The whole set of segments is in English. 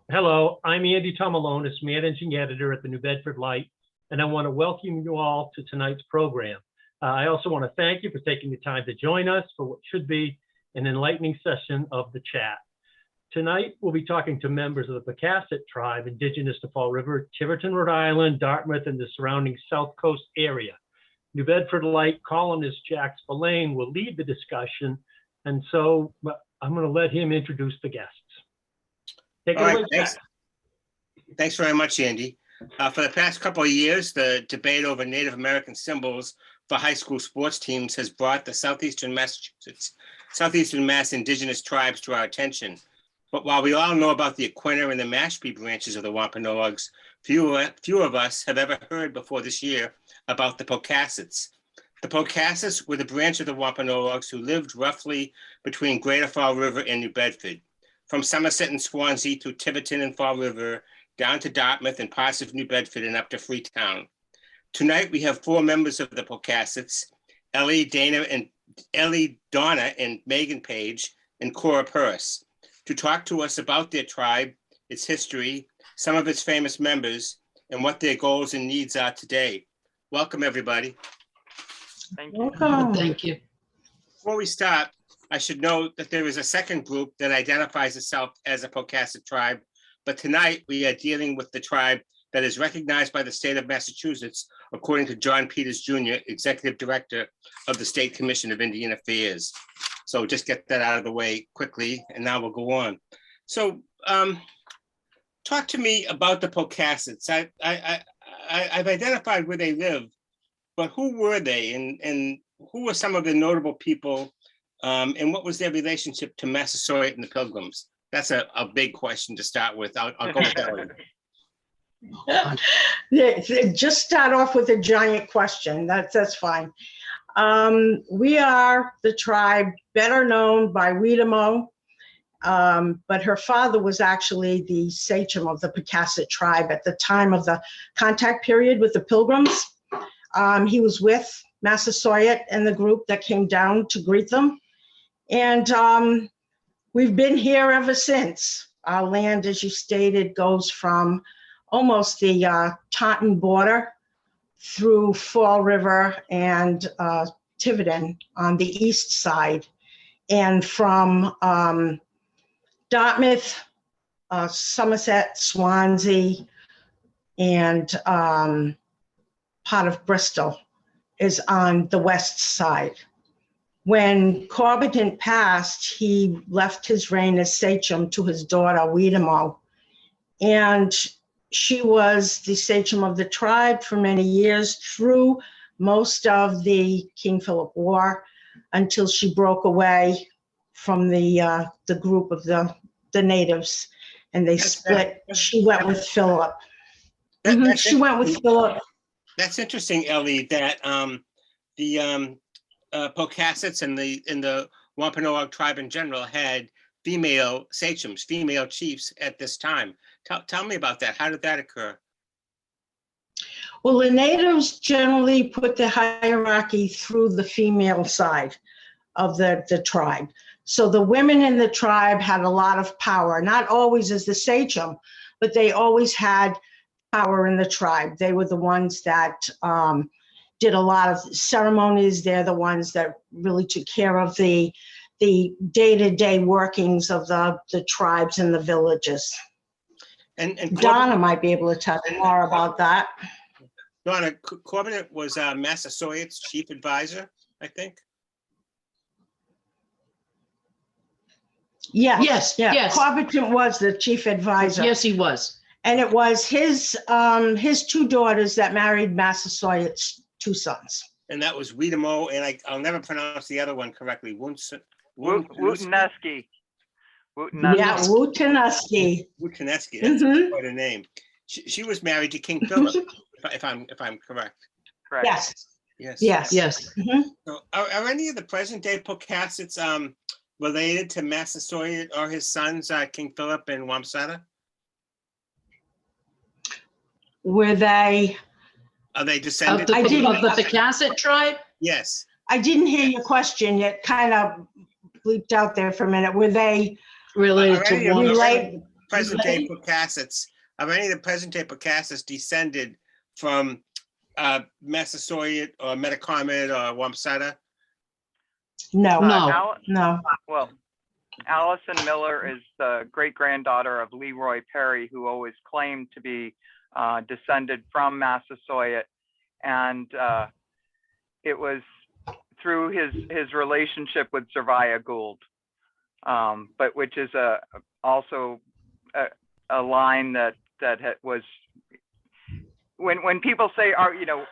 Hello, I'm Andy Tomalonis, Managing Editor at the New Bedford Light, and I want to welcome you all to tonight's program. I also want to thank you for taking the time to join us for what should be an enlightening session of the chat. Tonight, we'll be talking to members of the Pocasset Tribe, Indigenous to Fall River, Tiverton, Rhode Island, Dartmouth, and the surrounding South Coast area. New Bedford Light columnist Jack Spillane will lead the discussion, and so I'm going to let him introduce the guests. Take it away, Jack. Thanks very much, Andy. For the past couple of years, the debate over Native American symbols for high school sports teams has brought the Southeastern Mass Indigenous tribes to our attention. But while we all know about the Aquinnah and the Mashpee branches of the Wampanoags, few of us have ever heard before this year about the Pocassets. The Pocassets were the branch of the Wampanoags who lived roughly between Greater Fall River and New Bedford, from Somerset and Swansea through Tiverton and Fall River, down to Dartmouth and parts of New Bedford and up to Freetown. Tonight, we have four members of the Pocassets, Ellie, Donna, and Megan Page, and Cora Purse, to talk to us about their tribe, its history, some of its famous members, and what their goals and needs are today. Welcome, everybody. Thank you. Welcome. Thank you. Before we start, I should note that there is a second group that identifies itself as a Pocasset tribe, but tonight we are dealing with the tribe that is recognized by the state of Massachusetts, according to John Peters Jr., Executive Director of the State Commission of Indian Affairs. So just get that out of the way quickly, and now we'll go on. So talk to me about the Pocassets. I've identified where they live, but who were they, and who were some of the notable people, and what was their relationship to Massasoit and the Pilgrims? That's a big question to start with. I'll go with that one. Yeah, just start off with a giant question. That's fine. We are the tribe better known by Weedamo, but her father was actually the sachem of the Pocasset tribe at the time of the contact period with the Pilgrims. He was with Massasoit and the group that came down to greet them. And we've been here ever since. Our land, as you stated, goes from almost the Taunton border through Fall River and Tiverton on the east side. And from Dartmouth, Somerset, Swansea, and part of Bristol is on the west side. When Corbitant passed, he left his reign as sachem to his daughter, Weedamo. And she was the sachem of the tribe for many years through most of the King Philip War until she broke away from the group of the natives, and they split. She went with Philip. She went with Philip. That's interesting, Ellie, that the Pocassets and the Wampanoag tribe in general had female sachems, female chiefs at this time. Tell me about that. How did that occur? Well, the natives generally put the hierarchy through the female side of the tribe. So the women in the tribe had a lot of power, not always as the sachem, but they always had power in the tribe. They were the ones that did a lot of ceremonies. They're the ones that really took care of the day-to-day workings of the tribes and the villages. And Donna might be able to tell you more about that. Donna, Corbitant was Massasoit's chief advisor, I think. Yes. Corbitant was the chief advisor. Yes, he was. And it was his two daughters that married Massasoit's two sons. And that was Weedamo, and I'll never pronounce the other one correctly. Wootenaski. Yeah, Wootenaski. Wootenaski. That's quite a name. She was married to King Philip, if I'm correct. Correct. Yes. So are any of the present day Pocassets related to Massasoit or his sons, King Philip and Wamsutta? Were they? Are they descendants of the Pocasset tribe? Yes. I didn't hear your question yet. Kind of bleeped out there for a minute. Were they related to one? present-day Pocassets, are any of the present-day Pocassets descended from Massasoit or Metacomet or Wamsutta? No, No. no. Well, Allison Miller is the great-granddaughter of Leroy Perry, who always claimed to be descended from Massasoit. And it was through his relationship with Zervia Gould, but which is also a line that was, when people say,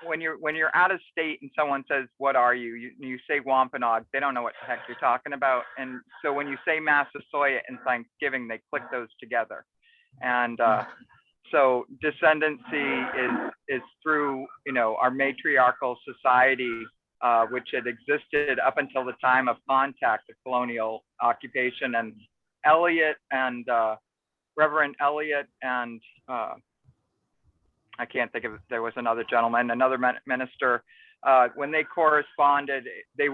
when you're out of state and someone says, what are you? You say Wampanoag, they don't know what the heck you're talking about. And so when you say Massasoit and Thanksgiving, they click those together. And so descendancy is through, our matriarchal society, which had existed up until the time of contact, the colonial occupation. And Eliot and Reverend Eliot and I can't think of, there was another gentleman, another minister, when they corresponded, they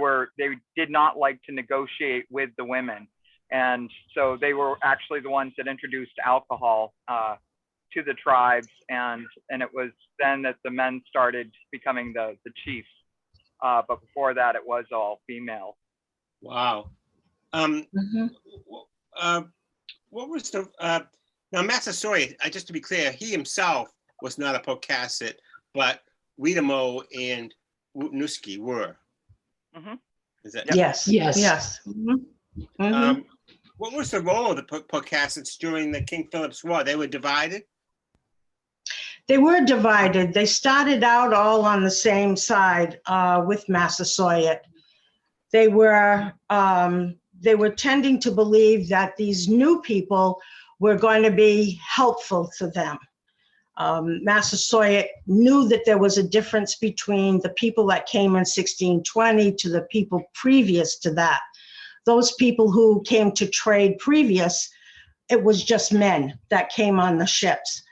did not like to negotiate with the women. And so they were actually the ones that introduced alcohol to the tribes. And it was then that the men started becoming the chiefs. But before that, it was all female. Wow. What was the, now Massasoit, just to be clear, he himself was not a Pocasset, but Weedamo and Wutnuski were. Is that? Yes, Yes. yes. What was the role of the Pocassets during the King Phillips War? They were divided? They were divided. They started out all on the same side with Massasoit. They were tending to believe that these new people were going to be helpful to them. Massasoit knew that there was a difference between the people that came in 1620 to the people previous to that. Those people who came to trade previous, it was just men that came on the ships.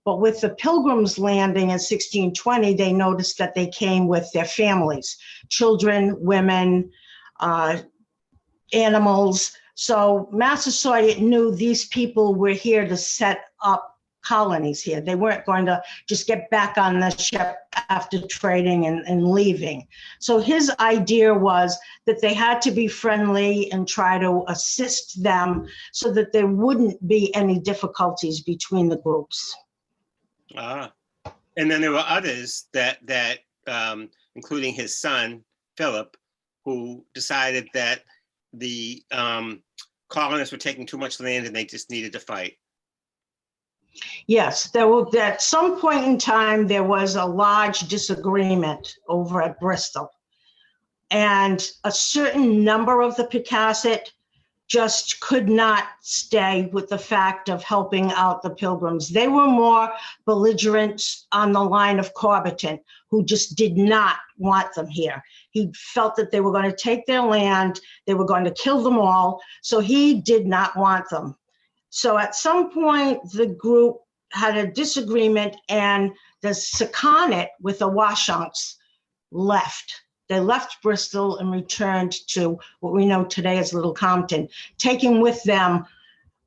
But with the Pilgrims landing in 1620, they noticed that they came with their families, children, women, animals. So Massasoit knew these people were here to set up colonies here. They weren't going to just get back on the ship after trading and leaving. So his idea was that they had to be friendly and try to assist them so that there wouldn't be any difficulties between the groups. And then there were others that including his son, Philip, who decided that the colonists were taking too much land and they just needed to fight. Yes, at some point in time, there was a large disagreement over at Bristol. And a certain number of the Pocasset just could not stay with the fact of helping out the Pilgrims. They were more belligerent on the line of Corbiton, who just did not want them here. He felt that they were going to take their land, they were going to kill them all, so he did not want them. So at some point, the group had a disagreement and the Sakonnet with the Washunks left. They left Bristol and returned to what we know today as Little Compton, taking with them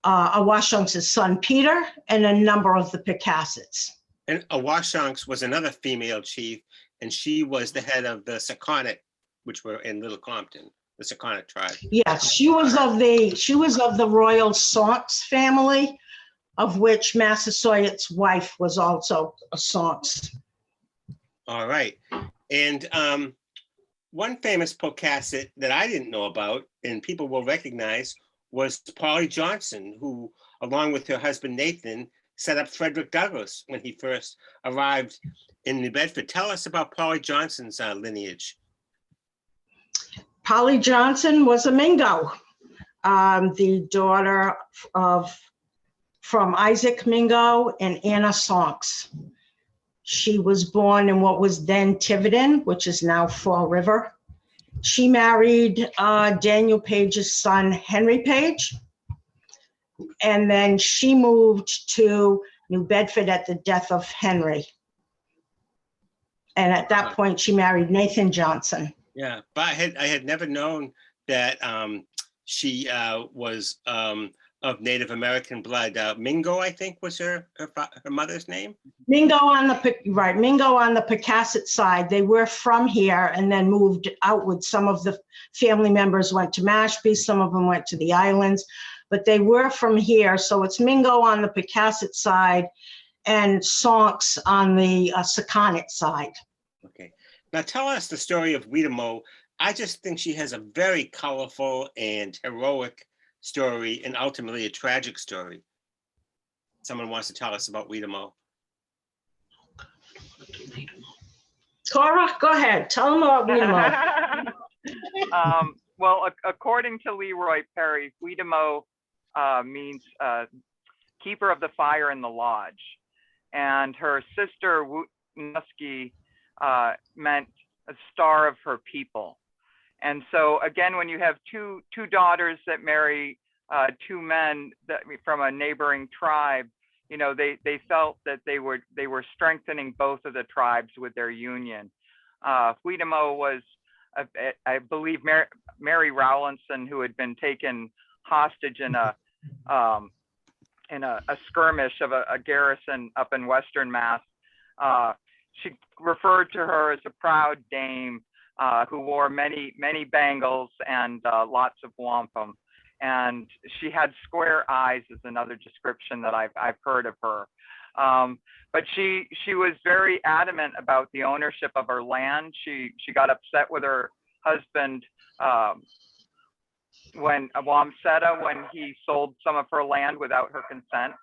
Awashunks' son Peter and a number of the Pocassets. And Awashunks was another female chief, and she was the head of the Sakonnet, which were in Little Compton, the Sakonnet tribe. Yes, she was of the Royal Saunks family, of which Massasoit's wife was also a Saunks. All right. And one famous Pocasset that I didn't know about and people will recognize was Paulie Johnson, who, along with her husband Nathan, set up Frederick Douglass when he first arrived in New Bedford. Tell us about Paulie Johnson's lineage. Paulie Johnson was a Mingo, the daughter from Isaac Mingo and Anna Saunks. She was born in what was then Tiverton, which is now Fall River. She married Daniel Page's son, Henry Page. And then she moved to New Bedford at the death of Henry. And at that point, she married Nathan Johnson. Yeah, but I had never known that she was of of Native American blood. Mingo, I think, was her mother's name. Mingo on the Pocasset side. They were from here and then moved outward. Some of the family members went to Mashpee, some of them went to the islands, but they were from here. So it's Mingo on the Pocasset side and Sonks on the Sakonnet side. Okay. Now tell us the story of Weetamo. I just think she has a very colorful and heroic story and ultimately a tragic story. Someone wants to tell us about Weetamo. Cora, go ahead. Tell them about Weetamo. Well, according to Leroy Perry, Weetamo means keeper of the fire in the lodge. And her sister, Wootnuski, meant a star of her people. And so again, when you have two daughters that marry two men from a neighboring tribe, you know, they felt that they were strengthening both of the tribes with their union. Weetamo was, I believe, Mary Rowlandson, who had been taken hostage in a skirmish of a garrison up in Western Mass. She referred to her as a proud dame who wore many bangles and lots of wampum. And she had square eyes is another description that I've heard of her. But she was very adamant about the ownership of her land. She got upset with her husband when he sold some of her land without her consent.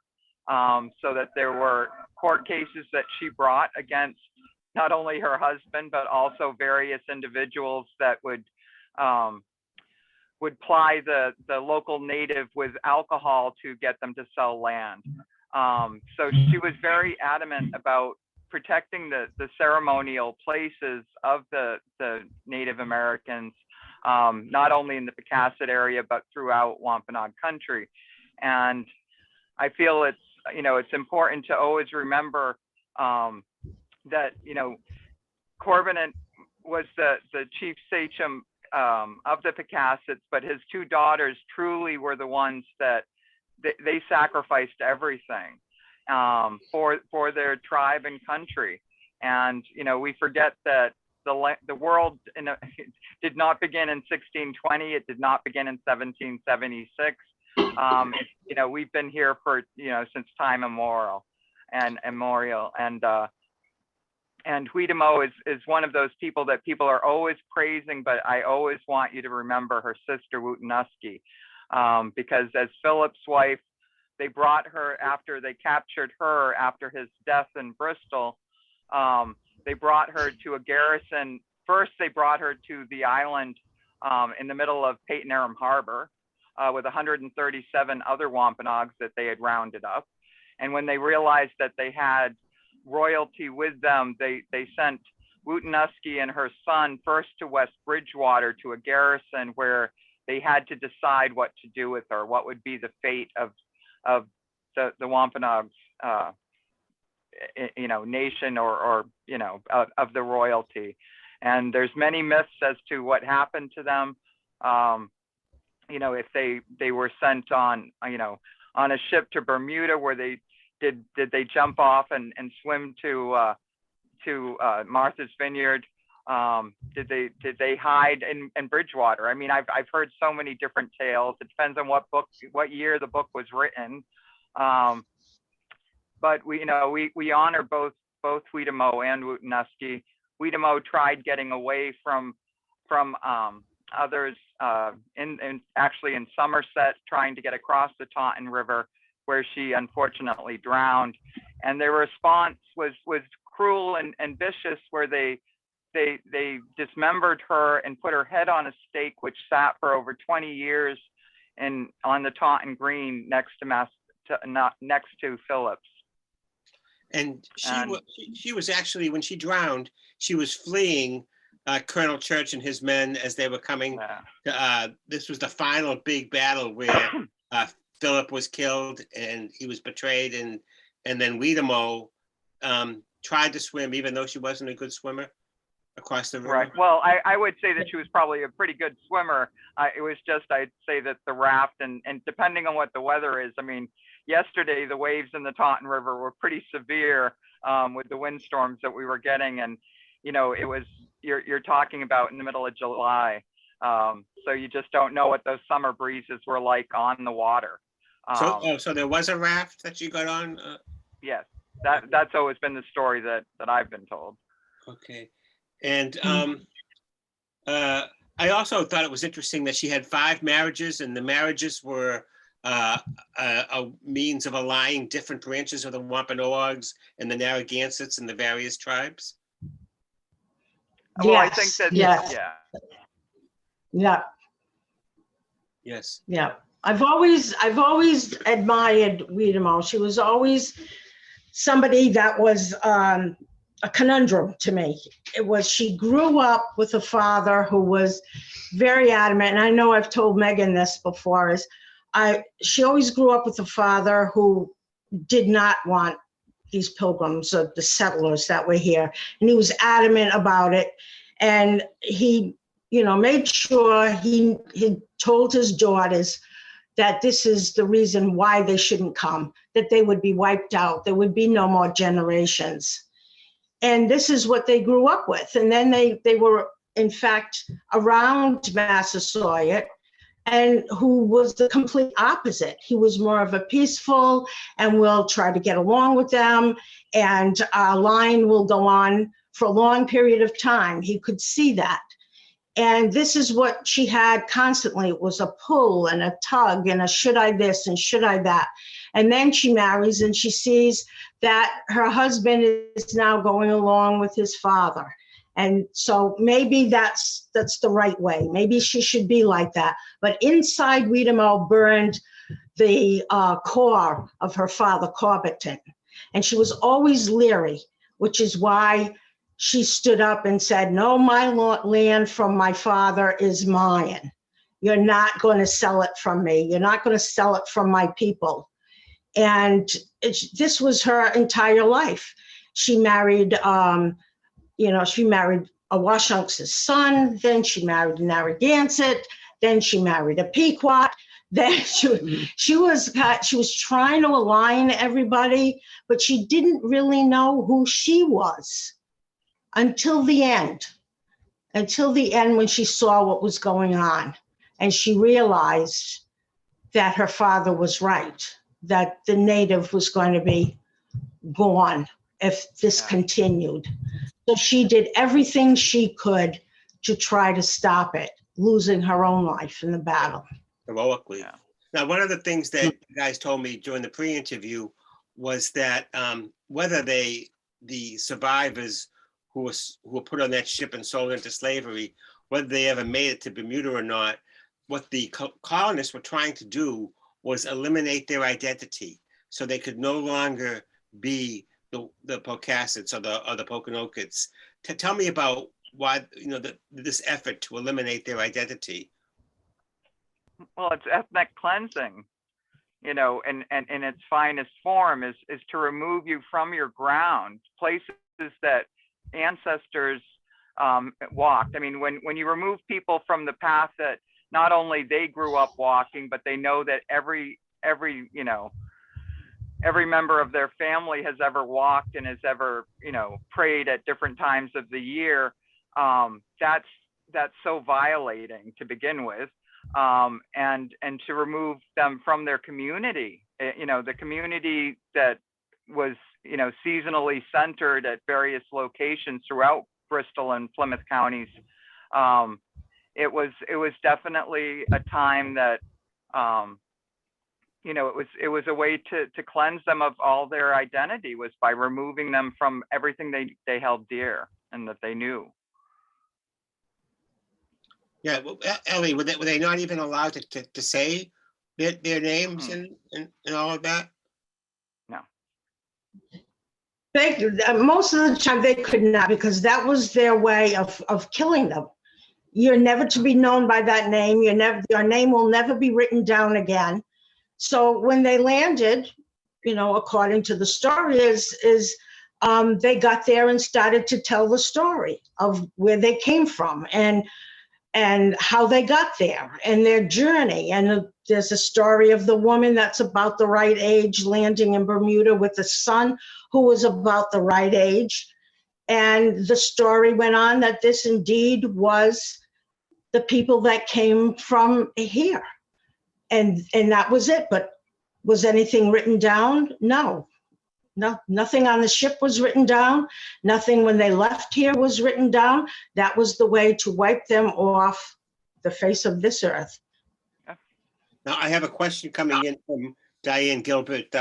So that there were court cases that she brought against not only her husband, but also various individuals that would ply the local native with alcohol to get them to sell land. So she was very adamant about protecting the ceremonial places of the Native Americans, not only in the Pocasset area, but throughout Wampanoag country. And I feel it's important to always remember that, Corbinant was the chief sachem of the Pocassets, but his two daughters truly were the ones that they sacrificed everything for their tribe and country. And, we forget that the world did not begin in 1620. It did not begin in 1776. We've been here for, since time immemorial. And Weetamo is one of those people that people are always praising, but I always want you to remember her sister Wootnuski, because as Phillips' wife, they brought her after they captured her after his death in Bristol. They brought her to a garrison. First, they brought her to the island in the middle of Peyton Aram Harbor with 137 other Wampanoags that they had rounded up. And when they realized that they had royalty with them, they sent Wootnuski and her son first to West Bridgewater to a garrison where they had to decide what to do with her, what would be the fate of the Wampanoags, nation or of the royalty. And there's many myths as to what happened to them. If they were sent on a ship to Bermuda, where did they jump off and swim to Martha's Vineyard? Did they hide in Bridgewater? I mean, I've heard so many different tales. It depends on what year the book was written. But we honor both Weetamo and Wootnuski. Weetamo tried getting away from others actually in Somerset, trying to get across the Taunton River, where she unfortunately drowned. And their response was cruel and vicious, where they dismembered her and put her head on a stake, which sat for over 20 years on the Taunton Green next to Phillips. And she was actually, when she drowned, she was fleeing Colonel Church and his men as they were coming. This was the final big battle where Philip was killed and he was betrayed, and then Weetamo tried to swim, even though she wasn't a good swimmer. across the river? Right. Well, I would say that she was probably a pretty good swimmer. It was just, I'd say that the raft and depending on what the weather is, I mean, yesterday, the waves in the Taunton River were pretty severe with the windstorms that we were getting. And, you know, it was, you're talking about in the middle of July. So you just don't know what those summer breezes were like on the water. So there was a raft that you got on? Yes, that's always been the story that I've been told. Okay. And I also thought it was interesting that she had 5 marriages, and the marriages were a means of allying different branches of the Wampanoags and the Narragansetts and the various tribes. Well, I think that, yes. yeah. Yes. Yeah. I've always admired Weedamo. She was always somebody that was a conundrum to me. It was, she grew up with a father who was very adamant, and I know I've told Megan this before, she always grew up with a father who did not want these pilgrims or the settlers that were here, and he was adamant about it. And he, you know, made sure he told his daughters that this is the reason why they shouldn't come, that they would be wiped out, there would be no more generations. And this is what they grew up with. And then they were, in fact, around Massasoit, and who was the complete opposite. He was more of a peaceful, and we'll try to get along with them, and our line will go on for a long period of time. He could see that. And this is what she had constantly. It was a pull and a tug and a should I this and should I that. And then she marries and she sees that her husband is now going along with his father. And so maybe that's the right way. Maybe she should be like that. But inside Weedamo burned the core of her father, Corberton. And she was always leery, which is why she stood up and said, no, my land from my father is mine. You're not going to sell it from me. You're not going to sell it from my people. And this was her entire life. She married, she married a Washunk's son, then she married a Narragansett, then she married a Pequot. Then she was trying to align everybody, but she didn't really know who she was until the end when she saw what was going on. And she realized that her father was right, that the native was going to be gone if this continued. So she did everything she could to try to stop it, losing her own life in the battle. Heroically. Yeah. Now, one of the things that you guys told me during the pre-interview was that whether the survivors who were put on that ship and sold into slavery, whether they ever made it to Bermuda or not, what the colonists were trying to do was eliminate their identity, so they could no longer be the Pocassets or the Pokanokets. Tell me about why, this effort to eliminate their identity. Well, it's ethnic cleansing, in its finest form is to remove you from your ground, places that ancestors walked. I mean, when you remove people from the path that not only they grew up walking, but they know that every member of their family has ever walked and has ever, prayed at different times of the year. That's so violating to begin with. And to remove them from their community, the community that was, seasonally centered at various locations throughout Bristol and Plymouth counties. It was definitely a time that, it was a way to cleanse them of all their identity, was by removing them from everything they held dear and that they knew. Yeah, well, Ellie, were they not even allowed to say their names and all of that? No. Most of the time they could not, because that was their way of killing them. You're never to be known by that name. Your name will never be written down again. So when they landed, according to the story, is they got there and started to tell the story of where they came from and how they got there and their journey. And there's a story of the woman that's about the right age landing in Bermuda with a son who was about the right age. And the story went on that this indeed was the people that came from here. And that was it. But was anything written down? No, nothing on the ship was written down. Nothing when they left here was written down. That was the way to wipe them off the face of this earth. Now, I have a question coming in from Diane Gilbert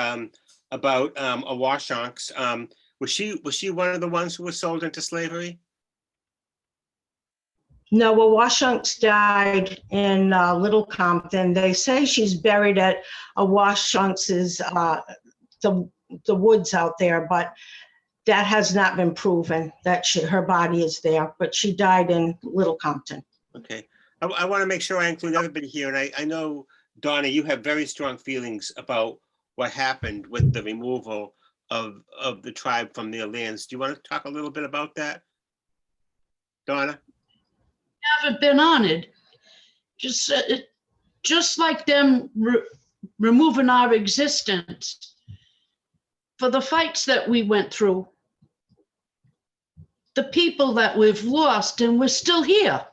about Awashonks. Was she one of the ones who was sold into slavery? No, Awashonks died in Little Compton. They say she's buried at Awashonks's, the woods out there, but that has not been proven that her body is there, but she died in Little Compton. Okay, I want to make sure I include everybody here, and I know, Donna, you have very strong feelings about what happened with the removal of the tribe from their lands. Do you want to talk a little bit about that, Donna? Haven't been honored. Just like them removing our existence for the fights that we went through, the people that we've lost, and we're still here,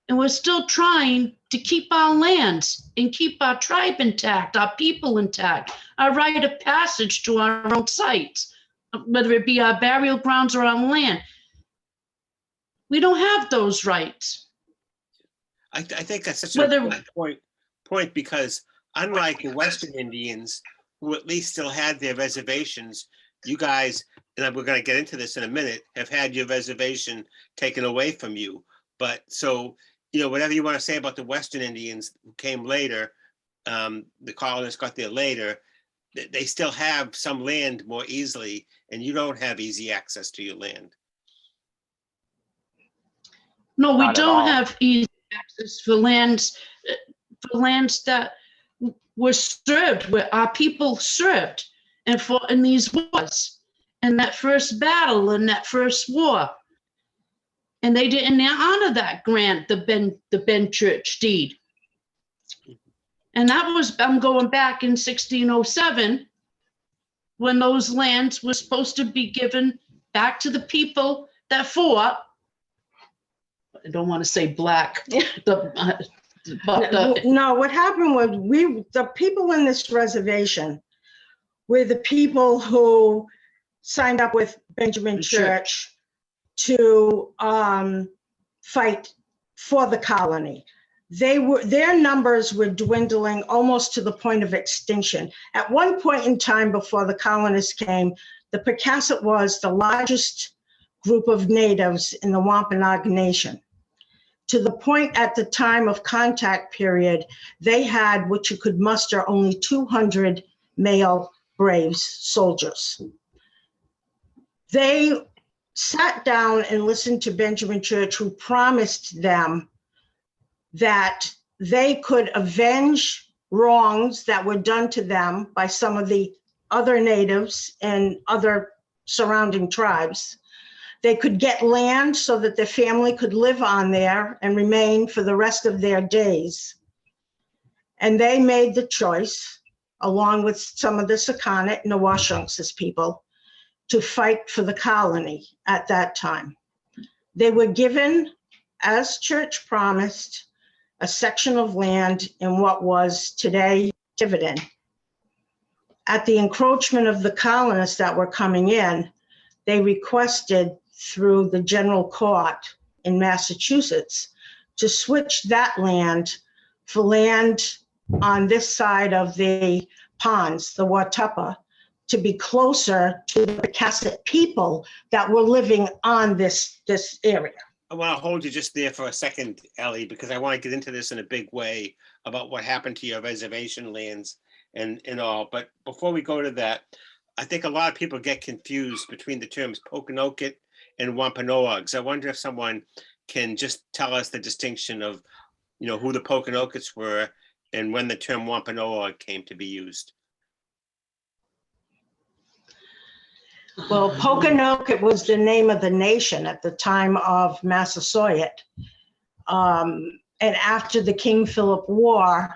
and we're still trying to keep our lands and keep our tribe intact, our people intact, our right of passage to our own sites, whether it be our burial grounds or on land. We don't have those rights. I think that's such an important point because unlike the Western Indians, who at least still had their reservations, you guys, and we're going to get into this in a minute, have had your reservation taken away from you. But so, whatever you want to say about the Western Indians who came later, the colonists got there later, they still have some land more easily, and you don't have easy access to your land. No, we Not at don't all. have easy access for lands that were served, where our people served and fought in these wars, and that first battle and that first war. And they didn't honor that grant, the Ben Church deed. And that was, I'm going back in 1607, when those lands were supposed to be given back to the people that fought. I don't want to say black, No, what happened was the people in this reservation were the people who signed up with Benjamin Church to fight for the colony. Their numbers were dwindling almost to the point of extinction. At one point in time before the colonists came, the Pocasset was the largest group of natives in the Wampanoag Nation. To the point at the time of contact period, they had what you could muster only 200 male braves, soldiers. They sat down and listened to Benjamin Church, who promised them that they could avenge wrongs that were done to them by some of the other natives and other surrounding tribes. They could get land so that their family could live on there and remain for the rest of their days. And they made the choice, along with some of the Sakonnet and the Awashonks people, to fight for the colony at that time. They were given, as Church promised, a section of land in what was today Tiverton. At the encroachment of the colonists that were coming in, they requested through the general court in Massachusetts to switch that land for land on this side of the ponds, the Watuppa, to be closer to the Pocasset people that were living on this area. I want to hold you just there for a second, Ellie, because I want to get into this in a big way about what happened to your reservation lands and all. But before we go to that, I think a lot of people get confused between the terms Poconoket and Wampanoags. I wonder if someone can just tell us the distinction of, who the Pokanokets were and when the term Wampanoag came to be used. Well, Poconoket was the name of the nation at the time of Massasoit. And after the King Philip War,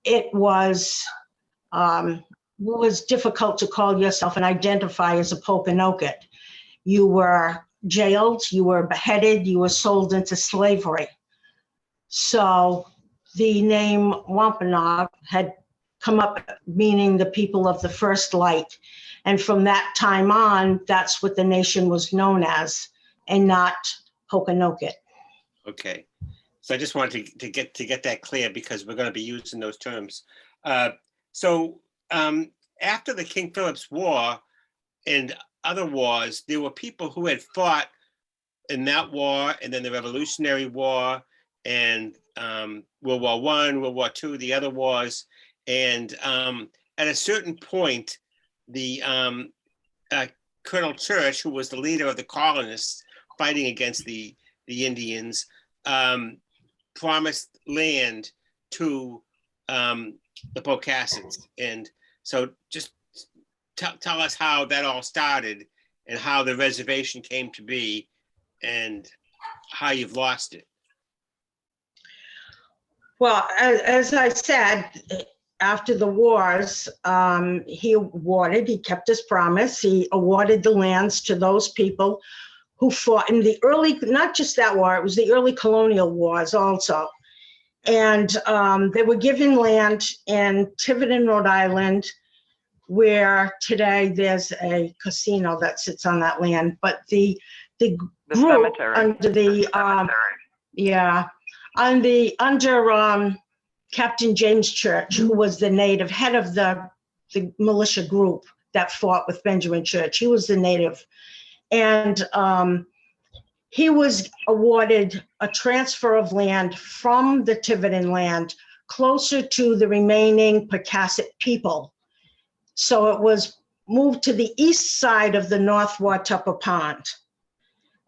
it was difficult to call yourself and identify as a Pokanoket. You were jailed, you were beheaded, you were sold into slavery. So the name Wampanoag had come up meaning the people of the first light. And from that time on, that's what the nation was known as, and not Pokanoket. Okay. So I just wanted to get that clear because we're going to be using those terms. So after the King Philip's War and other wars, there were people who had fought in that war, and then the Revolutionary War, and World War I, World War II, the other wars. And at a certain point, the Colonel Church, who was the leader of the colonists fighting against the Indians, promised land to the Pocassets. And so just tell us how that all started and how the reservation came to be and how you've lost it. Well, as I said, after the wars, he kept his promise. He awarded the lands to those people who fought in the early, not just that war, it was the early colonial wars also. And they were given land in Tiverton, Rhode Island, where today there's a casino that sits on that land. But the group cemetery. under the, under Captain James Church, who was the native head of the militia group that fought with Benjamin Church. He was the native. And he was awarded a transfer of land from the Tiverton land closer to the remaining Pocasset people. So it was moved to the east side of the North Watuppa Pond.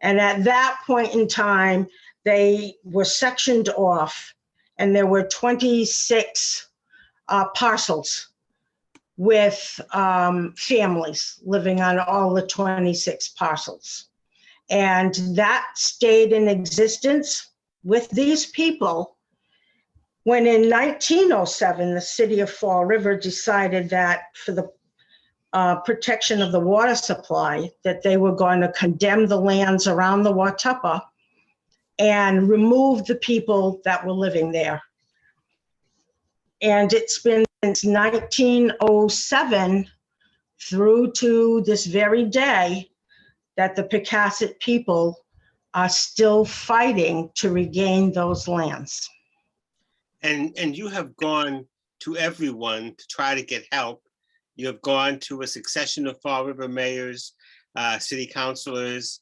And at that point in time, they were sectioned off, and there were 26 parcels with families living on all the 26 parcels. And that stayed in existence with these people when in 1907, the city of Fall River decided that for the protection of the water supply, that they were going to condemn the lands around the Watuppa and remove the people that were living there. And it's been since 1907 through to this very day that the Pocasset people are still fighting to regain those lands. And you have gone to everyone to try to get help. You have gone to a succession of Fall River mayors, city councilors,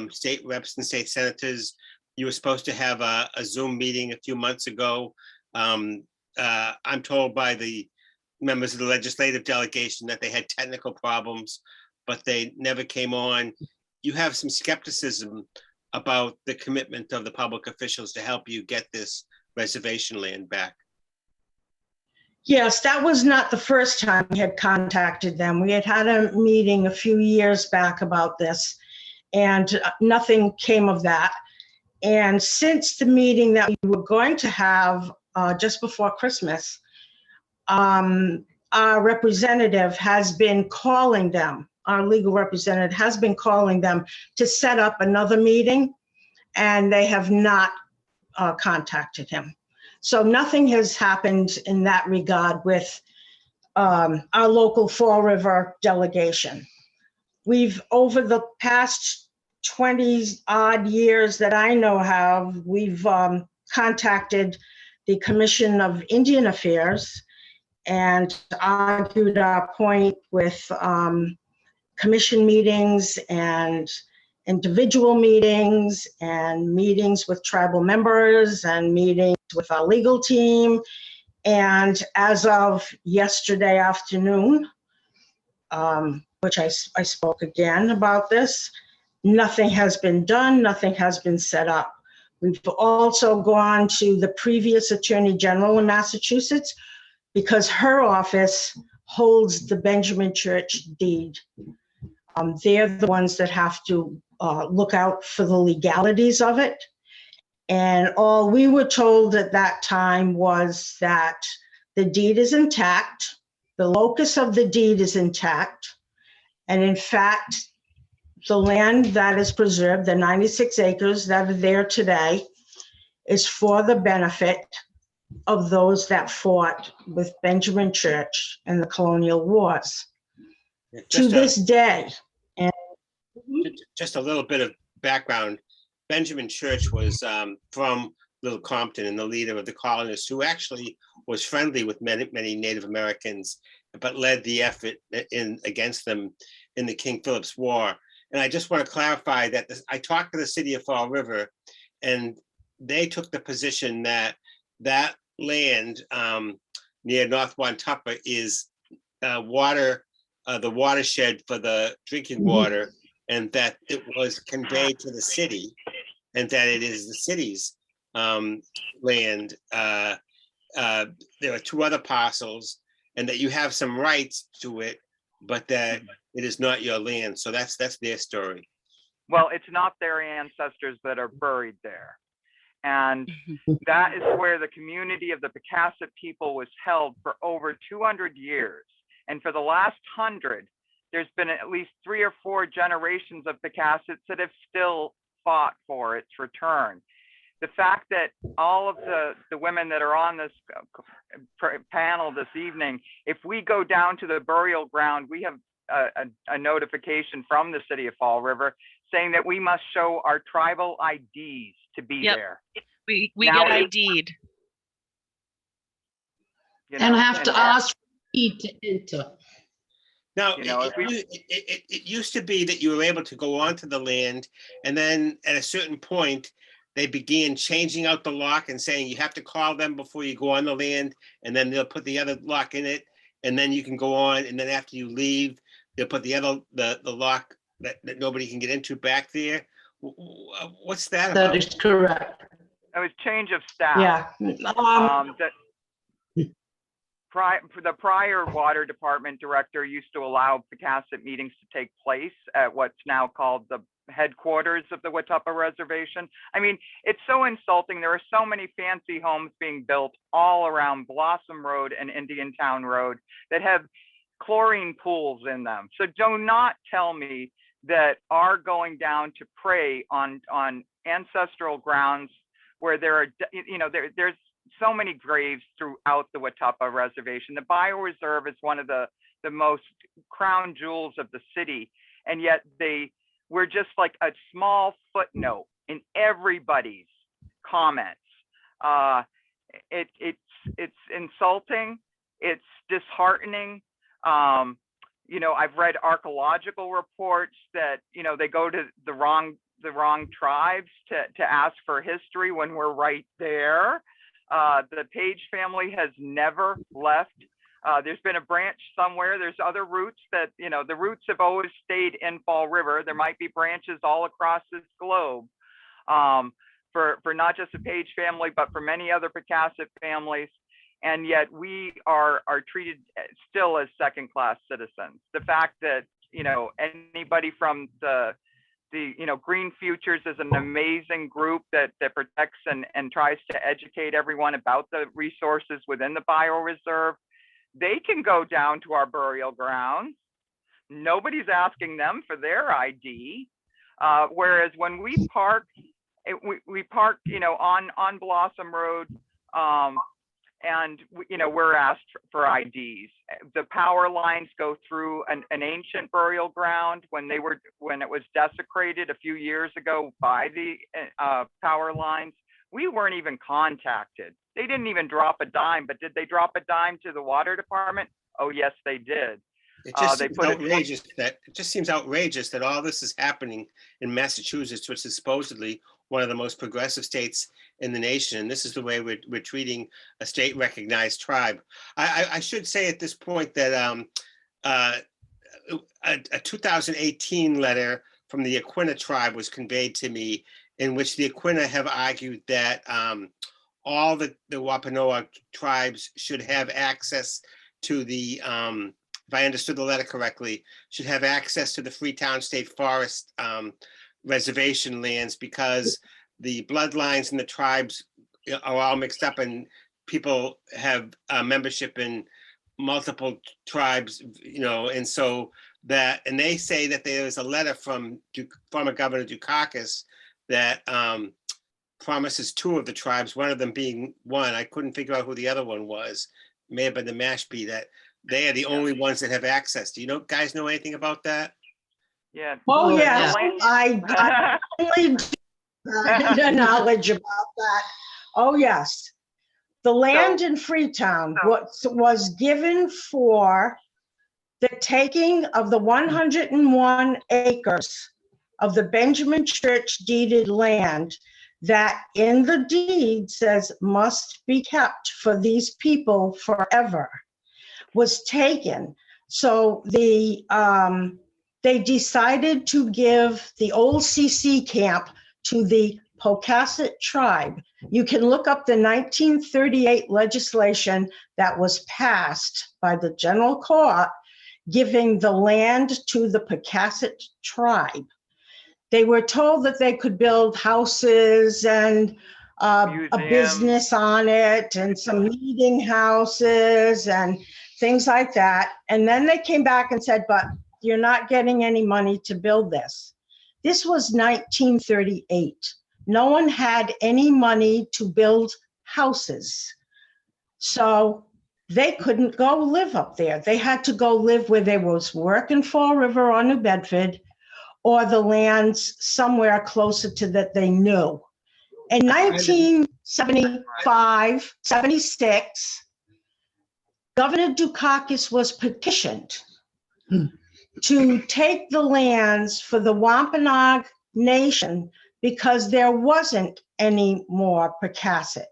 state reps and state senators. You were supposed to have a Zoom meeting a few months ago. I'm told by the members of the legislative delegation that they had technical problems, but they never came on. You have some skepticism about the commitment of the public officials to help you get this reservation land back. Yes, that was not the first time we had contacted them. We had had a meeting a few years back about this, and nothing came of that. And since the meeting that we were going to have just before Christmas, our representative has been calling them, our legal representative has been calling them to set up another meeting, and they have not contacted him. So nothing has happened in that regard with our local Fall River delegation. We've, over the past 20 odd years that I know have, we've contacted the Commission of Indian Affairs and argued our point with commission meetings and individual meetings and meetings with tribal members and meetings with our legal team. And as of yesterday afternoon, which I spoke again about this, nothing has been done, nothing has been set up. We've also gone to the previous Attorney General in Massachusetts because her office holds the Benjamin Church deed. They're the ones that have to look out for the legalities of it. And all we were told at that time was that the deed is intact, the locus of the deed is intact, and in fact, the land that is preserved, the 96 acres that are there today, is for the benefit of those that fought with Benjamin Church in the colonial wars. To this day. And just a little bit of background. Benjamin Church was from Little Compton and the leader of the colonists, who actually was friendly with many Native Americans, but led the effort against them in the King Phillips War. And I just want to clarify that I talked to the city of Fall River, and they took the position that that land near North Watuppa is the watershed for the drinking water, and that it was conveyed to the city, and that it is the city's land. There are 2 other parcels, and that you have some rights to it, but that it is not your land. So that's their story. Well, it's not their ancestors that are buried there. And that is where the community of the Pocasset people was held for over 200 years. And for the last 100, there's been at least 3 or 4 generations of Pocassets that have still fought for its return. The fact that all of the women that are on this panel this evening, if we go down to the burial ground, we have a notification from the city of Fall River saying that we must show our tribal IDs to be there. We Now, get ID'd. And have to ask for to enter. Now, You know, it used to be that you were able to go onto the land, and then at a certain point, they began changing out the lock and saying you have to call them before you go on the land, and then they'll put the other lock in it, and then you can go on, and then after you leave, they'll put the lock that nobody can get into back there. What's that about? That is correct. it was change of staff. Yeah. The prior water department director used to allow Pocasset meetings to take place at what's now called the headquarters of the Watuppa Reservation. I mean, it's so insulting. There are so many fancy homes being built all around Blossom Road and Indiantown Road that have chlorine pools in them. So do not tell me that our going down to pray on ancestral grounds where there are, there's so many graves throughout the Watuppa Reservation. The bioreserve is one of the most crown jewels of the city, and yet we're just like a small footnote in everybody's comments. It's insulting. It's disheartening. I've read archaeological reports that they go to the wrong tribes to ask for history when we're right there. The Page family has never left. There's been a branch somewhere. There's other roots that, the roots have always stayed in Fall River. There might be branches all across this globe for not just the Page family, but for many other Pocasset families. And yet we are treated still as second-class citizens. The fact that, anybody from the Green Futures is an amazing group that protects and tries to educate everyone about the resources within the bioreserve. They can go down to our burial grounds. Nobody's asking them for their ID. Whereas when we park, we park, on Blossom Road, and we're asked for IDs. The power lines go through an ancient burial ground when it was desecrated a few years ago by the power lines. We weren't even contacted. They didn't even drop a dime, but did they drop a dime to the water department? Oh, yes, they did. It just seems outrageous that all this is happening in Massachusetts, which is supposedly one of the most progressive states in the nation. And this is the way we're treating a state recognized tribe. I should say at this point that a 2018 letter from the Aquinnah tribe was conveyed to me, in which the Aquinnah have argued that all the Wampanoag tribes should have access to the if I understood the letter correctly, should have access to the Freetown State Forest reservation lands because the bloodlines and the tribes are all mixed up, and people have membership in multiple tribes, and so that, and they say that there is a letter from former Governor Dukakis that promises two of the tribes, one of them being one. I couldn't figure out who the other one was. May have been the Mashpee, that they are the only ones that have access. Do you guys know anything about that? Yeah. Oh, the yes, land- I only the knowledge about that. Oh, yes. The land in Freetown was given for the taking of the 101 acres of the Benjamin Church deeded land that in the deed says must be kept for these people forever, was taken. So they decided to give the old CC camp to the Pocasset Tribe. You can look up the 1938 legislation that was passed by the General Court giving the land to the Pocasset Tribe. They were told that they could build houses and a Museums. business on it and some meeting houses and things like that. And then they came back and said, but you're not getting any money to build this. This was 1938. No one had any money to build houses. So they couldn't go live up there. They had to go live where there was work in Fall River or New Bedford, or the lands somewhere closer to that they knew. In 1975, 76, Governor Dukakis was petitioned to take the lands for the Wampanoag Nation because there wasn't any more Pocasset.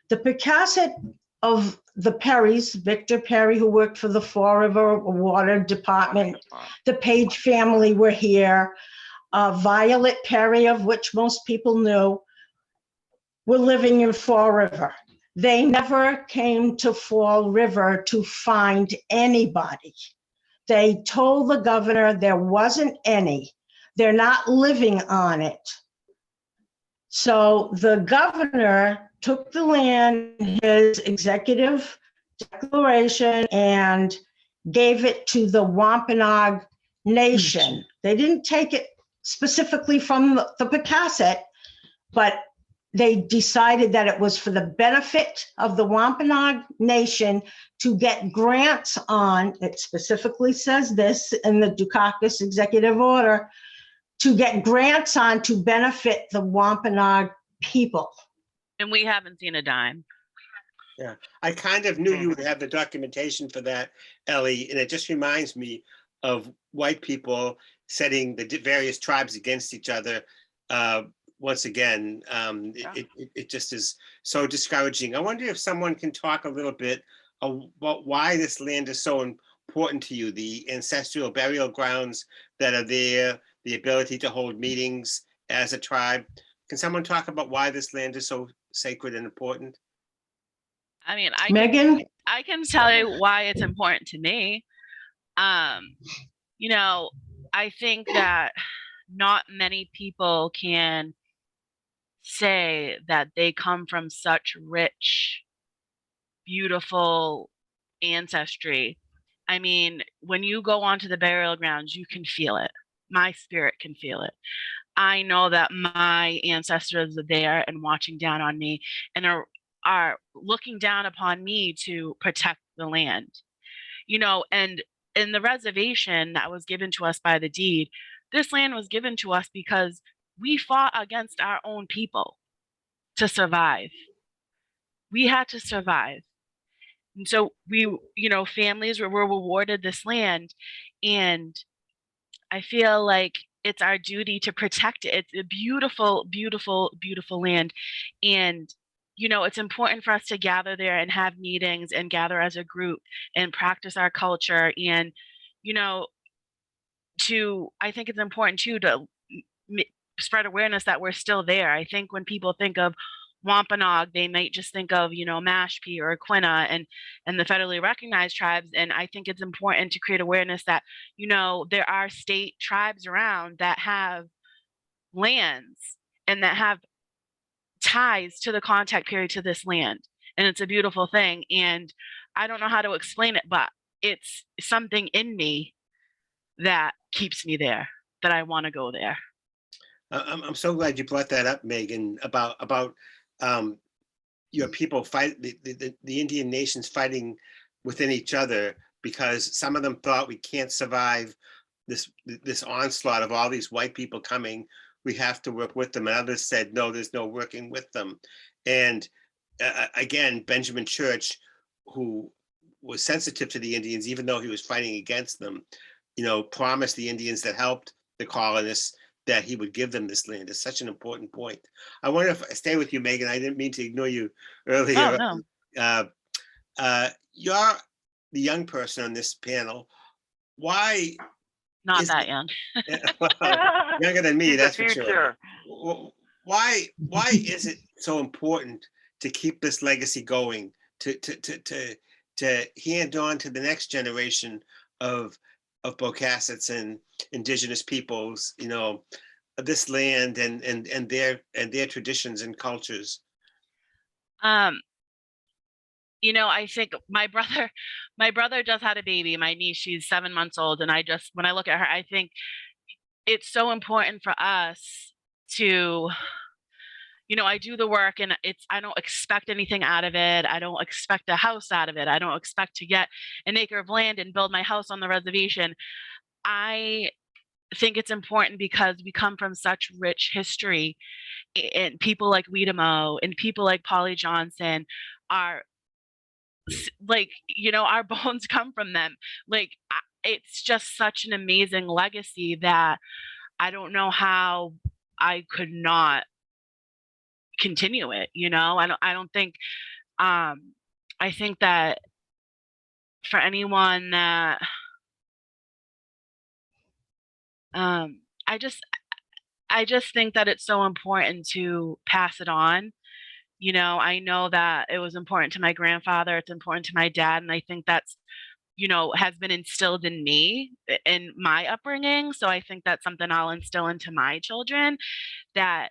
The Pocasset of the Perrys, Victor Perry, who worked for the Fall River Water Department, the Page family were here, Violet Perry, of which most people knew, were living in Fall River. They never came to Fall River to find anybody. They told the governor there wasn't any. They're not living on it. So the governor took the land, his executive declaration, and gave it to the Wampanoag Nation. They didn't take it specifically from the Pocasset, but they decided that it was for the benefit of the Wampanoag Nation to get grants on, it specifically says this in the Dukakis executive order, to get grants on to benefit the Wampanoag people. And we haven't seen a dime. Yeah, I kind of knew you would have the documentation for that, Ellie, and it just reminds me of white people setting the various tribes against each other. Once again, it just is so discouraging. I wonder if someone can talk a little bit about why this land is so important to you, the ancestral burial grounds that are there, the ability to hold meetings as a tribe. Can someone talk about why this land is so sacred and important? I mean, Megan? I can tell you why it's important to me. I think that not many people can say that they come from such rich, beautiful ancestry. I mean, when you go onto the burial grounds, you can feel it. My spirit can feel it. I know that my ancestors are there and watching down on me and are looking down upon me to protect the land. And in the reservation that was given to us by the deed, this land was given to us because we fought against our own people to survive. We had to survive. And so we, families were rewarded this land. And I feel like it's our duty to protect it. It's a beautiful, beautiful, beautiful land. And, it's important for us to gather there and have meetings and gather as a group and practice our culture. And, I think it's important too to spread awareness that we're still there. I think when people think of Wampanoag, they might just think of, Mashpee or Quina and the federally recognized tribes. And I think it's important to create awareness that, there are state tribes around that have lands and that have ties to the contact period to this land. And it's a beautiful thing. And I don't know how to explain it, but it's something in me that keeps me there, that I want to go there. I'm so glad you brought that up, Megan, about your people fight the Indian nations fighting within each other, because some of them thought we can't survive this onslaught of all these white people coming. We have to work with them. And others said, no, there's no working with them. And again, Benjamin Church, who was sensitive to the Indians, even though he was fighting against them, promised the Indians that helped the colonists that he would give them this land. Is such an important point. I wonder if I stay with you, Megan. I didn't mean to ignore you earlier. Oh, no. You're the young person on this panel. Why? Not that young. Well, younger than me, He's that's the for sure. future. Why is it so important to keep this legacy going, to hand on to the next generation of Pocassets and Indigenous peoples, this land and their traditions and cultures? I think my brother just had a baby. My niece, she's 7 months old. And when I look at her, I think it's so important for us to, I do the work, and I don't expect anything out of it. I don't expect a house out of it. I don't expect to get an acre of land and build my house on the reservation. I think it's important because we come from such rich history, and people like Weedamo and people like Paulie Johnson are our bones come from them. It's just such an amazing legacy that I don't know how I could not continue it. I don't think, I think that for anyone that, I just think that it's so important to pass it on. I know that it was important to my grandfather, it's important to my dad, and I think that's, has been instilled in me in my upbringing. So I think that's something I'll instill into my children, that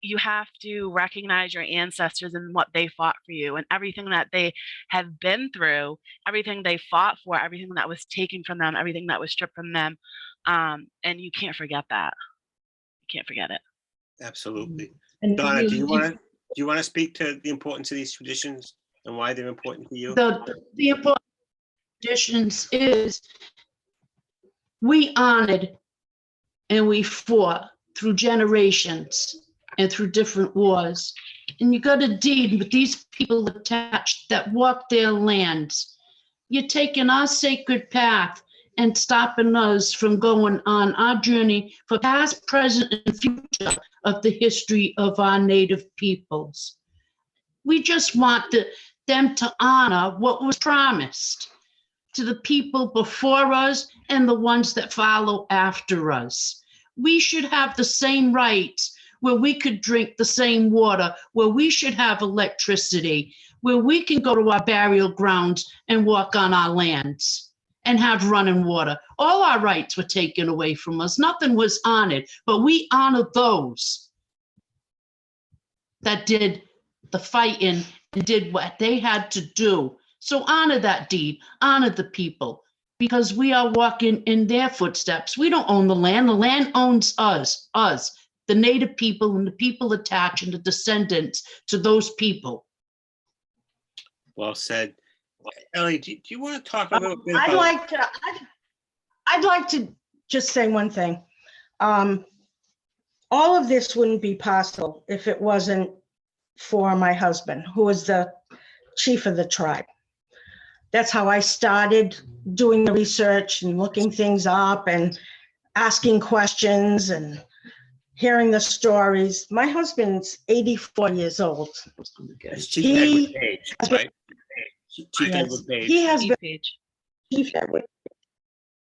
you have to recognize your ancestors and what they fought for you and everything that they have been through, everything they fought for, everything that was taken from them, everything that was stripped from them. And you can't forget that. You can't forget it. Absolutely. And Donna, do you want to speak to the importance of these traditions and why they're important to you? The important traditions is we honored and we fought through generations and through different wars. And you got a deed with these people attached that walk their lands. You're taking our sacred path and stopping us from going on our journey for past, present, and future of the history of our native peoples. We just want them to honor what was promised to the people before us and the ones that follow after us. We should have the same rights, where we could drink the same water, where we should have electricity, where we can go to our burial grounds and walk on our lands and have running water. All our rights were taken away from us. Nothing was honored, but we honor those that did the fighting and did what they had to do. So honor that deed, honor the people, because we are walking in their footsteps. We don't own the land owns us, the native people and the people attached and the descendants to those people. Well said. Ellie, do you want to talk a little bit about... I'd like to just say one thing. All of this wouldn't be possible if it wasn't for my husband, who was the chief of the tribe. That's how I started doing the research and looking things up and asking questions and hearing the stories. My husband's 84 years old. It's Chief Edward Page, right? Chief Edward Page.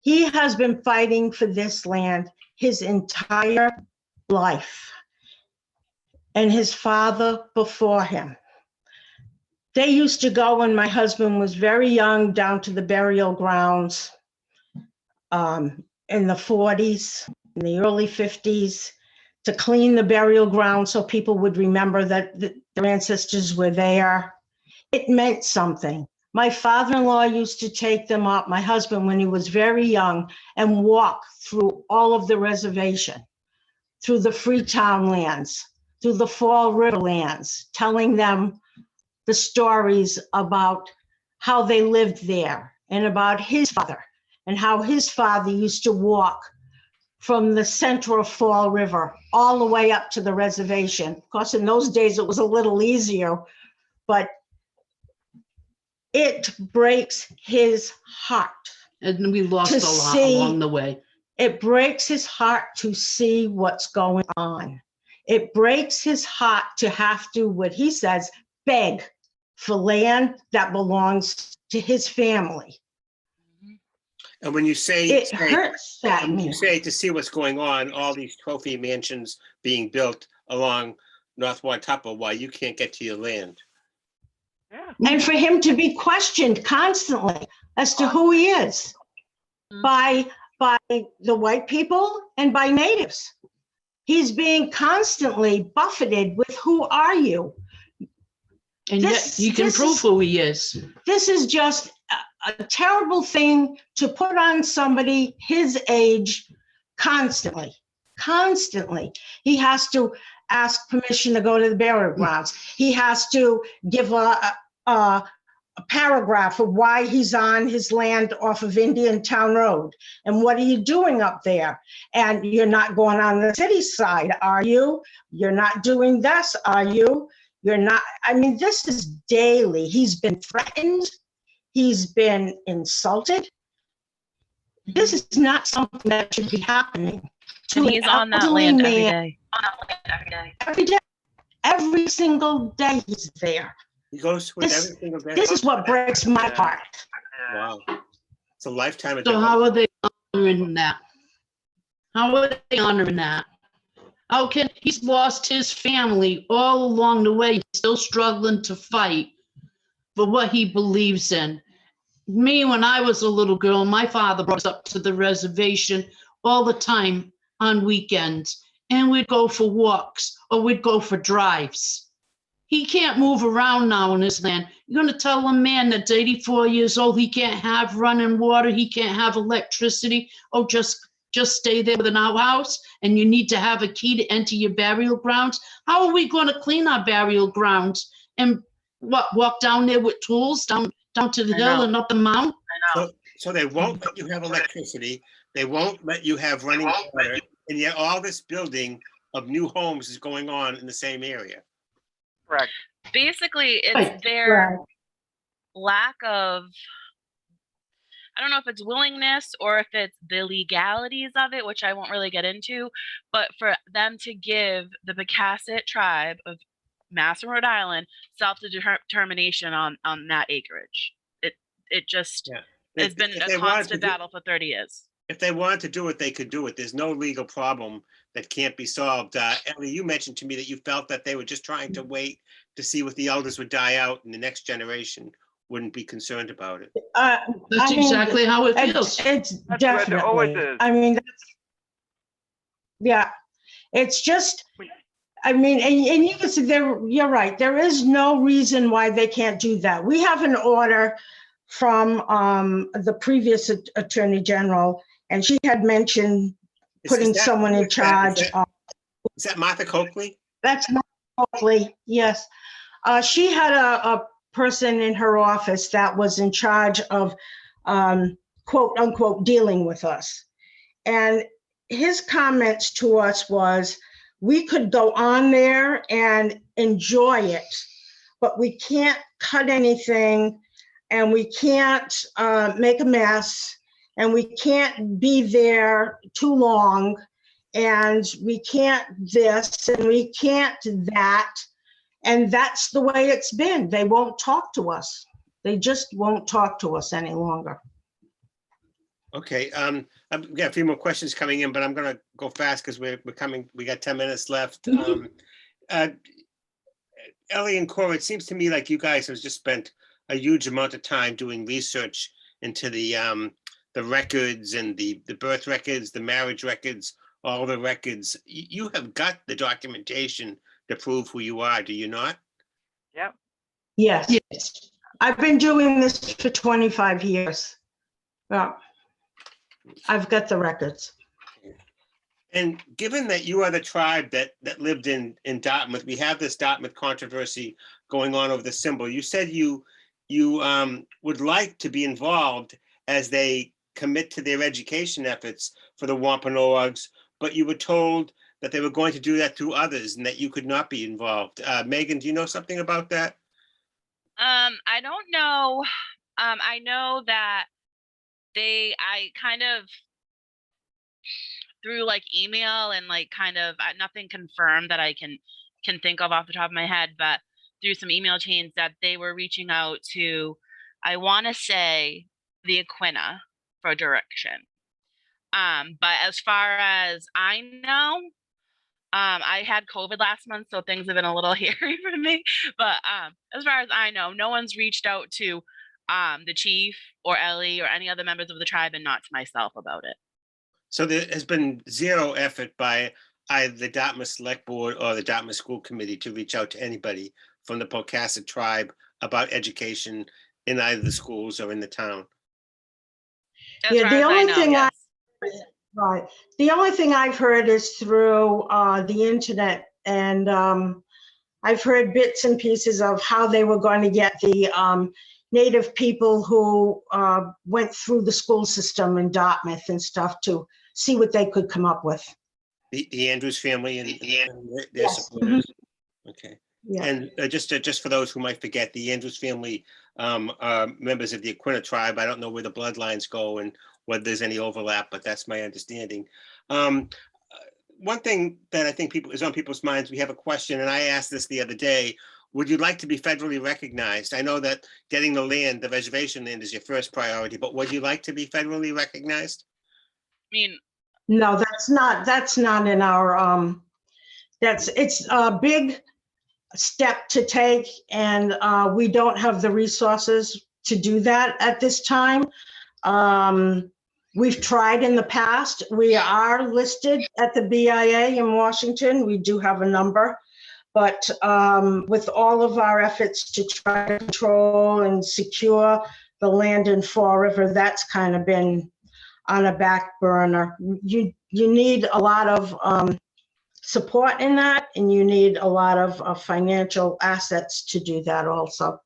He has been fighting for this land his entire life. and his father before him. They used to go when my husband was very young down to the burial grounds in the 40s, in the early 50s, to clean the burial ground so people would remember that their ancestors were there. It meant something. My father-in-law used to take them up, my husband, when he was very young, and walk through all of the reservation, through the Freetown lands, through the Fall River lands, telling them the stories about how they lived there and about his father and how his father used to walk from the center of Fall River all the way up to the reservation. Of course, in those days, it was a little easier, but it breaks his heart. And we lost To a lot see- along the way. It breaks his heart to see what's going on. It breaks his heart to have to, what he says, beg for land that belongs to his family. And when you say, It hurts that when you man. say to see what's going on, all these trophy mansions being built along North Watuppa, why you can't get to your land. Yeah. And for him to be questioned constantly as to who he is by the white people and by natives. He's being constantly buffeted with, who are you? And yet This- he can this prove is- who he is. This is just a terrible thing to put on somebody his age constantly. He has to ask permission to go to the burial grounds. He has to give a paragraph of why he's on his land off of Indian Town Road. And what are you doing up there? And you're not going on the city side, are you? You're not doing this, are you? You're not, I mean, this is daily. He's been threatened. He's been insulted. This is not something that should be happening to And an he's on that elderly land every man day. every day. Every single day he's there. He goes with This- every single day. This is what breaks my Yeah. heart. Wow. It's a lifetime of So devotion. how are they honoring that? How are they honoring that? How can, he's lost his family all along the way, still struggling to fight for what he believes in. Me, when I was a little girl, my father brought us up to the reservation all the time on weekends, and we'd go for walks or we'd go for drives. He can't move around now in his land. You're going to tell a man that's 84 years old he can't have running water, he can't have electricity, oh, just stay there with an outhouse, and you need to have a key to enter your burial grounds? How are we going to clean our burial grounds and walk down there with tools down to the I hill know. and up the mountain? So they won't let you have electricity. They won't let you have running water. And yet all this building of new homes is going on in the same area. Correct. Basically, it's Right, their lack of, I don't know if it's willingness or if it's the legalities of it, which I won't really get into, but for them to give the Pocasset Tribe of Mass and Rhode Island self-determination on that acreage. It just Yeah. has been If a they wanted to constant do- battle for 30 years. If they wanted to do it, they could do it. There's no legal problem that can't be solved. Ellie, you mentioned to me that you felt that they were just trying to wait to see what the elders would die out and the next generation wouldn't be concerned about it. That's I mean, exactly how it It's, feels. it's That's what it always definitely, is. I mean, yeah, it's just, I mean, and you can see there, you're right. There is no reason why they can't do that. We have an order from the previous Attorney General, and she had mentioned putting Is that- someone in charge. Is that Martha Coakley? That's not Coakley, yes. She had a person in her office that was in charge of quote unquote dealing with us. And his comments to us was, we could go on there and enjoy it, but we can't cut anything, and we can't make a mess, and we can't be there too long, and we can't this, and we can't that. And that's the way it's been. They won't talk to us. They just won't talk to us any longer. Okay, I've got a few more questions coming in, but I'm gonna go fast because we got 10 minutes left. Ellie and Cora, it seems to me like you guys have just spent a huge amount of time doing research into the records and the birth records, the marriage records, all the records. You have got the documentation to prove who you are, do you not? Yep. Yes. Yes. I've been doing this for 25 years. Well, I've got the records. And given that you are the tribe that lived in Dartmouth, we have this Dartmouth controversy going on over the symbol. You said you would like to be involved as they commit to their education efforts for the Wampanoags, but you were told that they were going to do that through others and that you could not be involved. Megan, do you know something about that? I don't know. I know that I kind of through like email and like kind of nothing confirmed that I can think of off the top of my head, but through some email chains that they were reaching out to, I want to say the Equina for direction. But as far as I know, I had COVID last month, so things have been a little hairy for me. But as far as I know, no one's reached out to the chief or Ellie or any other members of the tribe, and not to myself about it. So there has been zero effort by either the Dartmouth Select Board or the Dartmouth School Committee to reach out to anybody from the Pocasset Tribe about education in either the schools or in the town. As far as I know, yes. Right. The only thing I've heard is through the internet, and I've heard bits and pieces of how they were going to get the Native people who went through the school system in Dartmouth and stuff to see what they could come up with. The Andrews family and their Yes. supporters. Okay. Yeah. And just for those who might forget, the Andrews family are members of the Equina tribe. I don't know where the bloodlines go and whether there's any overlap, but that's my understanding. One thing that I think is on people's minds, we have a question, and I asked this the other day. Would you like to be federally recognized? I know that getting the land, the reservation land, is your first priority, but would you like to be federally recognized? I mean, No, that's not in our, it's a big step to take, and we don't have the resources to do that at this time. We've tried in the past. We are listed at the BIA in Washington. We do have a number, but with all of our efforts to try to control and secure the land in Fall River, that's kind of been on a back burner. You need a lot of support in that, and you need a lot of financial assets to do that also.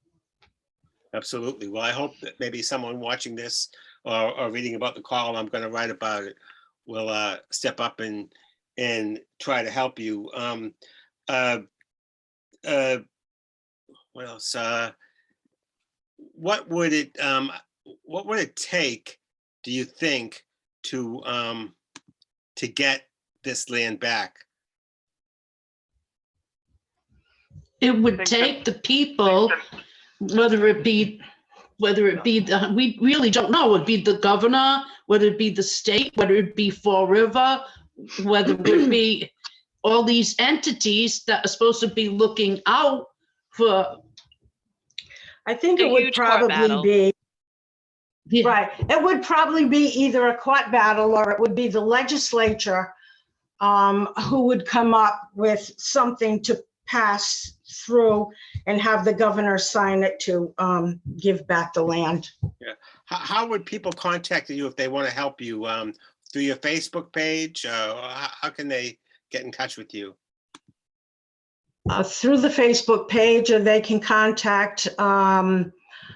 Absolutely. Well, I hope that maybe someone watching this or reading about the call I'm going to write about it will step up and try to help you. What else? What would it take, do you think, to get this land back? It would take the people, whether it be we really don't know, would it be the governor, whether it be the state, whether it be Fall River, whether it be all these entities that are supposed to be looking out for. I think A it would huge court probably battle. be, Yeah. right, it would probably be either a court battle or it would be the legislature who would come up with something to pass through and have the governor sign it to give back the land. Yeah. How would people contact you if they want to help you? Through your Facebook page? How can they get in touch with you? Through the Facebook page, or they can contact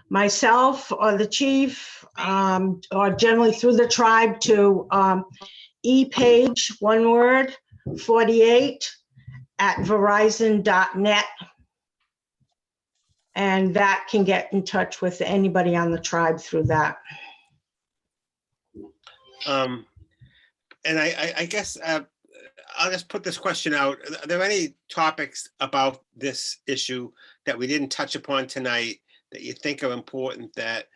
myself or the chief, or generally through the tribe to e-page, one word, 48 at verizon.net. And that can get in touch with anybody on the tribe through that. And I guess I'll just put this question out. Are there any topics about this issue that we didn't touch upon tonight that you think are important that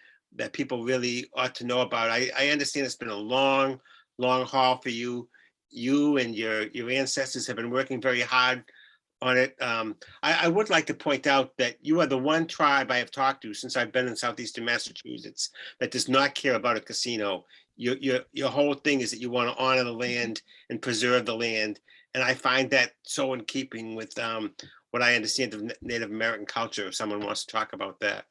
people really ought to know about? I understand it's been a long haul for you. You and your ancestors have been working very hard on it. I would like to point out that you are the one tribe I have talked to since I've been in southeastern Massachusetts that does not care about a casino. Your whole thing is that you want to honor the land and preserve the land. And I find that so in keeping with what I understand of Native American culture, if someone wants to talk about that.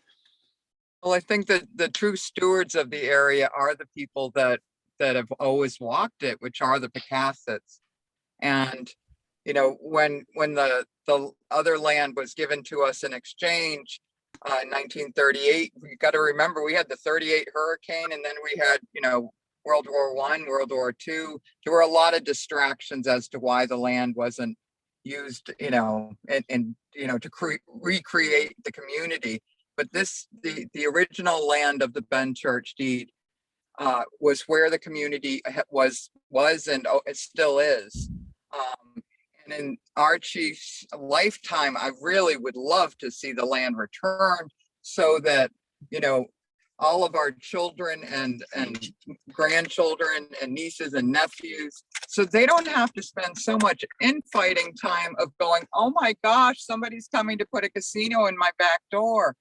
Well, I think that the true stewards of the area are the people that have always walked it, which are the Pocassets. And, you know, when the other land was given to us in exchange in 1938, we got to remember we had the 38 hurricane, and then we had, you know, World War I, World War II. There were a lot of distractions as to why the land wasn't used, you know, and you know, to recreate the community. But the original land of the Ben Church deed was where the community was and it still is. And in our chief's lifetime, I really would love to see the land returned so that, you know, all of our children and grandchildren and nieces and nephews, so they don't have to spend so much infighting time of going, oh my gosh, somebody's coming to put a casino in my back door.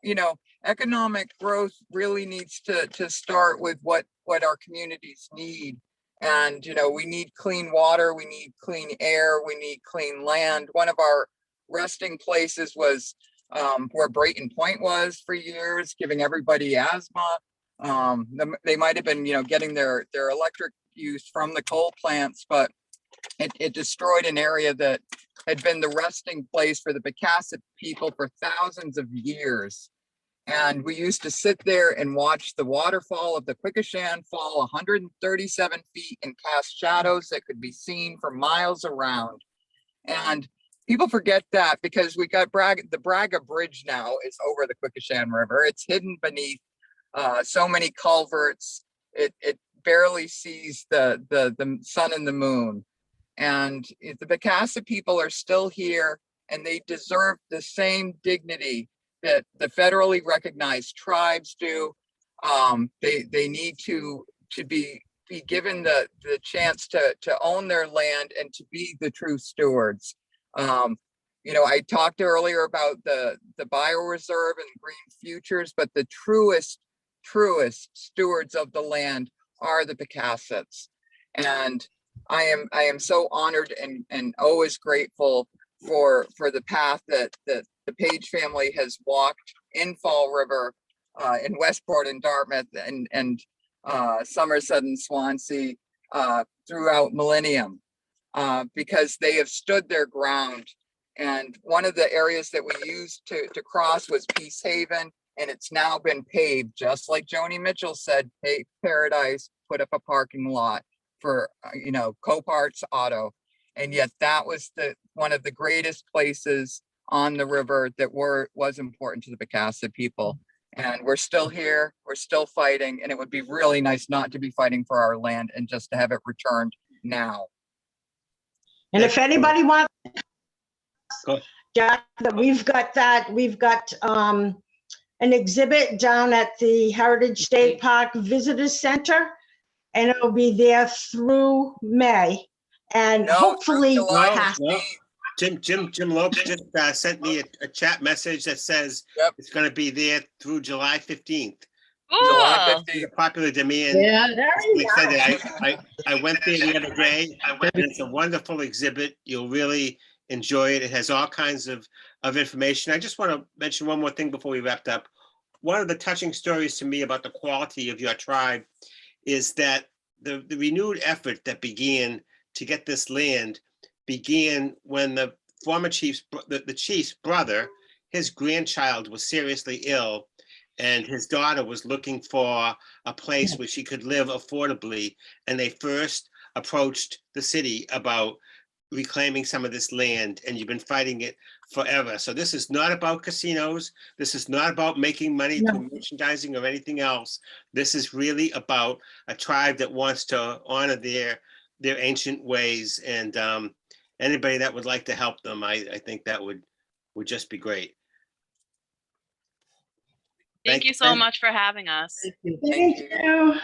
You know, economic growth really needs to start with what our communities need. And, you know, we need clean water, we need clean air, we need clean land. One of our resting places was where Brayton Point was for years, giving everybody asthma. They might have been, you know, getting their electric use from the coal plants, but it destroyed an area that had been the resting place for the Pocasset people for thousands of years. And we used to sit there and watch the waterfall of the Quikashan fall 137 feet and cast shadows that could be seen for miles around. And people forget that because we got the Braga Bridge now is over the Quikashan River. It's hidden beneath so many culverts. It barely sees the sun and the moon. And the Pocasset people are still here, and they deserve the same dignity that the federally recognized tribes do. They need to be given the chance to own their land and to be the true stewards. You know, I talked earlier about the bioreserve and green futures, but the truest stewards of the land are the Pocassets. And I am so honored and always grateful for the path that the Page family has walked in Fall River, in Westport and Dartmouth and Somerset and Swansea throughout millennium, because they have stood their ground. And one of the areas that we used to cross was Peace Haven, and it's now been paved, just like Joni Mitchell said, paved paradise, put up a parking lot for, you know, Coparts Auto. And yet that was one of the greatest places on the river that was important to the Pocasset people. And we're still here, we're still fighting, and it would be really nice not to be fighting for our land and just to have it returned now. And if anybody wants, Go. Jack, we've got an exhibit down at the Heritage State Park Visitor Center, and it'll be there through May. And hopefully, Jim Lopes just sent me a chat message that says it's going to be there through July 15th. July 15th. Popular demand. yeah, there I went there the other day. And it's a wonderful exhibit. You'll really enjoy it. It has all kinds of information. I just want to mention one more thing before we wrapped up. One of the touching stories to me about the quality of your tribe is that the renewed effort that began to get this land began when the former chief's, the chief's brother, his grandchild was seriously ill, and his daughter was looking for a place where she could live affordably. And they first approached the city about reclaiming some of this land, and you've been fighting it forever. So this is not about casinos. This is not about making money through merchandising or anything else. This is really about a tribe that wants to honor their ancient ways, and anybody that would like to help them, I think that would just be great. Thank you so much for having us. Thank you.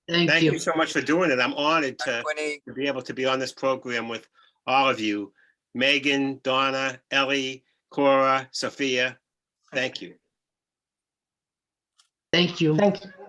Thank you so much for doing it. I'm honored to be able to be on this program with all of you. Megan, Donna, Ellie, Cora, Sophia. Thank you. Thank you. Thank you.